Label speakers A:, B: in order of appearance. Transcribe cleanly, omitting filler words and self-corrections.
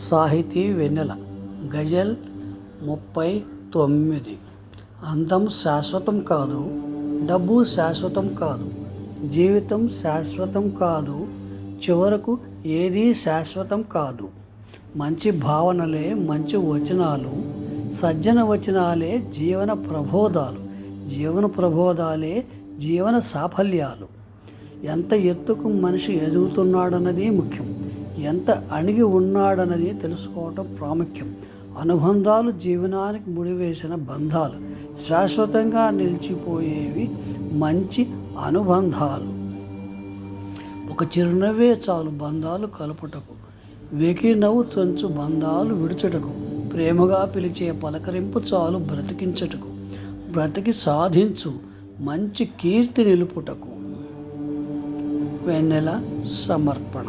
A: సాహితీ వెన్నెల గజల్ 39. అందం శాశ్వతం కాదు, డబ్బు శాశ్వతం కాదు, జీవితం శాశ్వతం కాదు, చివరకు ఏదీ శాశ్వతం కాదు. మంచి భావనలే మంచి వచనాలు, సజ్జన వచనాలే జీవన ప్రబోధాలు, జీవన ప్రబోధాలే జీవన సాఫల్యాలు. ఎంత ఎత్తుకు మనిషి ఎదుగుతున్నాడన్నది ముఖ్యం, ఎంత అణిగి ఉన్నాడన్నది తెలుసుకోవటం ప్రాముఖ్యం. అనుబంధాలు జీవనానికి ముడివేసిన బంధాలు, శాశ్వతంగా నిలిచిపోయేవి మంచి అనుబంధాలు. ఒక చిరునవ్వే చాలు బంధాలు కలుపుటకు, వెకిలి నవ్వు తంచు బంధాలు విడుచుటకు, ప్రేమగా పిలిచే పలకరింపు చాలు బ్రతికించుటకు, బ్రతికి సాధించు మంచి కీర్తి నిలుపుటకు. వెన్నెల సమర్పణ.